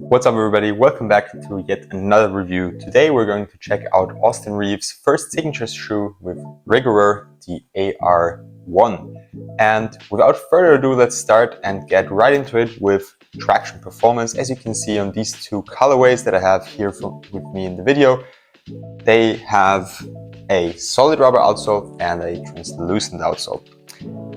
What's up everybody, welcome back to yet another review. Today we're going to check out Austin Reaves' first signature shoe with Rigorer, the AR1. And without further ado, let's start and get right into it with traction performance. As you can see on these two colorways that I have here with me in the video, they have a solid rubber outsole and a translucent outsole.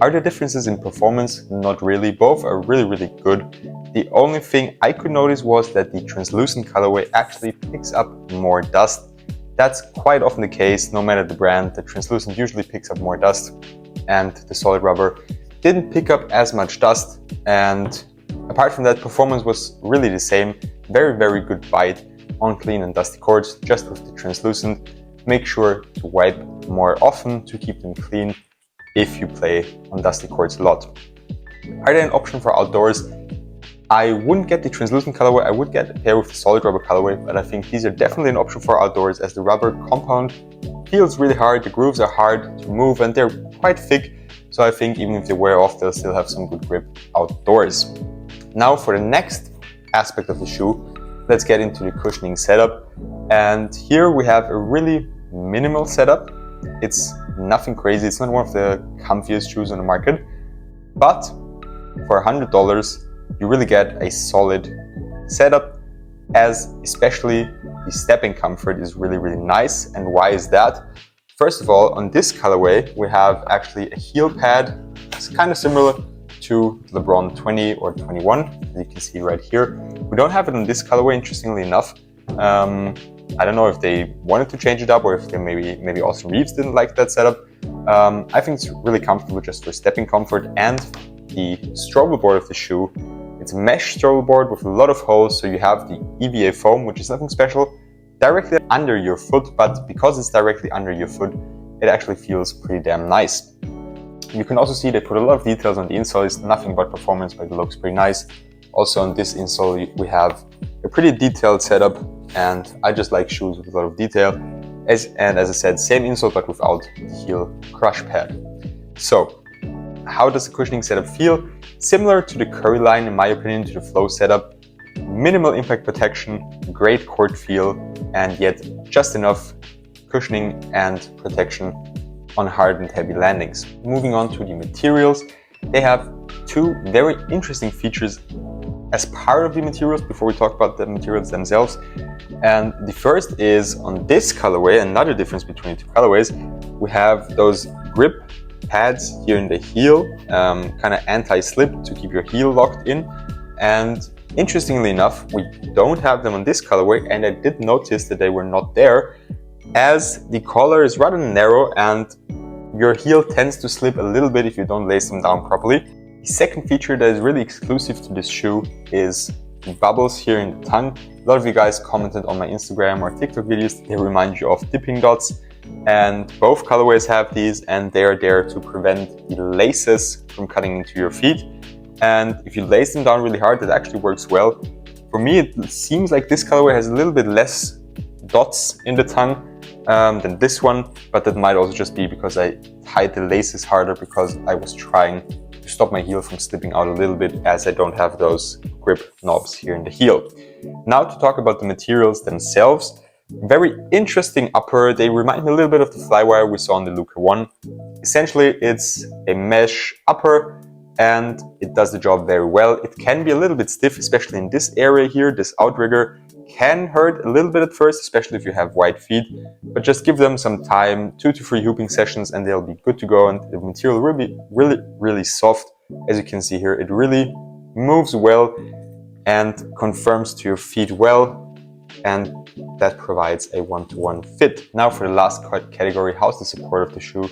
Are there differences in performance? Not really, both are really good. The only thing I could notice was that the translucent colorway actually picks up more dust. That's quite often the case, no matter the brand. The translucent usually picks up more dust and the solid rubber didn't pick up as much dust. And apart from that, performance was really the same. Very good bite on clean and dusty courts. Just with the translucent, make sure to wipe more often to keep them clean if you play on dusty courts a lot. Are they an option for outdoors? I wouldn't get the translucent colorway, I would get a pair with the solid rubber colorway, but I think these are definitely an option for outdoors as the rubber compound feels really hard, the grooves are hard to move and they're quite thick, so I think even if they wear off, they'll still have some good grip outdoors. Now for the next aspect of the shoe, let's get into the cushioning setup. And here we have a really minimal setup. It's nothing crazy, it's not one of the comfiest shoes on the market, but for $100, you really get a solid setup, as especially the stepping comfort is really nice. And why is that? First of all, on this colorway, we have actually a heel pad. It's kind of similar to LeBron 20 or 21, as you can see right here. We don't have it on this colorway, interestingly enough. I don't know if they wanted to change it up or if they maybe Austin Reaves didn't like that setup. I think it's really comfortable just for stepping comfort. And the stroller board of the shoe, it's a mesh stroller board with a lot of holes, so you have the EVA foam, which is nothing special, directly under your foot, but because it's directly under your foot, it actually feels pretty damn nice. You can also see they put a lot of details on the insole. It's nothing but performance, but it looks pretty nice. Also on this insole, we have a pretty detailed setup, and I just like shoes with a lot of detail. And as I said, same insole, but without the heel crush pad. So, how does the cushioning setup feel? Similar to the Curry line, in my opinion, to the Flow setup. Minimal impact protection, great court feel, and yet just enough cushioning and protection on hard and heavy landings. Moving on to the materials, they have two very interesting features as part of the materials before we talk about the materials themselves. And the first is on this colorway, another difference between the two colorways, we have those grip pads here in the heel, kind of anti-slip to keep your heel locked in. And interestingly enough, we don't have them on this colorway, and I did notice that they were not there, as the collar is rather narrow and your heel tends to slip a little bit if you don't lace them down properly. The second feature that is really exclusive to this shoe is the bubbles here in the tongue. A lot of you guys commented on my Instagram or TikTok videos, they remind you of dipping dots. And both colorways have these, and they are there to prevent the laces from cutting into your feet. And if you lace them down really hard, that actually works well. For me, it seems like this colorway has a little bit less dots in the tongue than this one, but that might also just be because I tied the laces harder because I was trying to stop my heel from slipping out a little bit, as I don't have those grip knobs here in the heel. Now to talk about the materials themselves. Very interesting upper. They remind me a little bit of the Flywire we saw on the Luka 1. Essentially, it's a mesh upper and it does the job very well. It can be a little bit stiff, especially in this area here. This outrigger can hurt a little bit at first, especially if you have wide feet, but just give them some time, 2 to 3 hooping sessions, and they'll be good to go. And the material will be really soft. As you can see here, it really moves well and confirms to your feet well, and that provides a one-to-one fit. Now for the last category, how's the support of the shoe?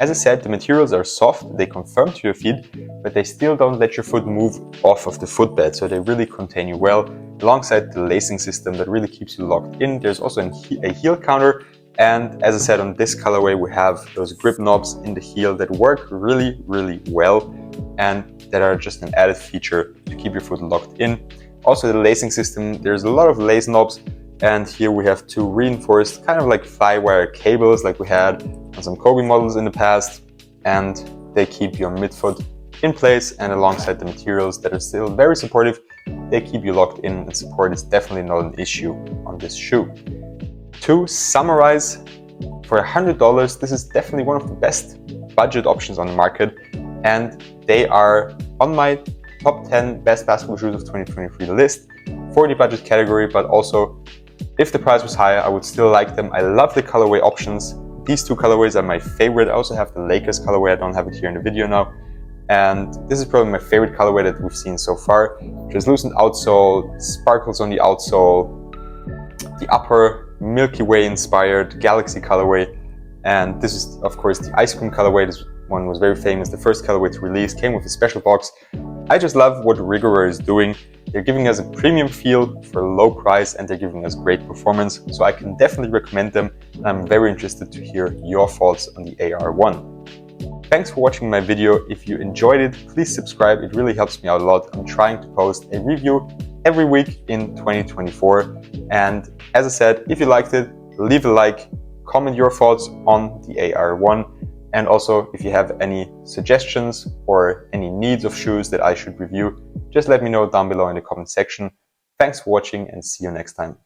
As I said, the materials are soft, they confirm to your feet, but they still don't let your foot move off of the footbed, so they really contain you well, alongside the lacing system that really keeps you locked in. There's also a heel counter, and as I said, on this colorway we have those grip knobs in the heel that work really well, and that are just an added feature to keep your foot locked in. Also the lacing system, there's a lot of lace knobs, and here we have two reinforced, kind of like Flywire cables like we had on some Kobe models in the past, and they keep your midfoot in place and alongside the materials that are still very supportive. they keep you locked in, and support is definitely not an issue on this shoe. To summarize, for $100, this is definitely one of the best budget options on the market, and they are on my top 10 best basketball shoes of 2023 list for the budget category, but also if the price was higher, I would still like them. I love the colorway options. These two colorways are my favorite. I also have the Lakers colorway. I don't have it here in the video now. And this is probably my favorite colorway that we've seen so far. Translucent outsole, sparkles on the outsole, the upper Milky Way inspired Galaxy colorway. And this is, of course, the ice cream colorway. This one was very famous. The first colorway to release came with a special box. I just love what Rigorer is doing. They're giving us a premium feel for a low price, and they're giving us great performance. So I can definitely recommend them. And I'm very interested to hear your thoughts on the AR1. Thanks for watching my video. If you enjoyed it, please subscribe. It really helps me out a lot. I'm trying to post a review every week in 2024. And as I said, if you liked it, leave a like, comment your thoughts on the AR1. And also, if you have any suggestions or any needs of shoes that I should review, just let me know down below in the comment section. Thanks for watching and see you next time.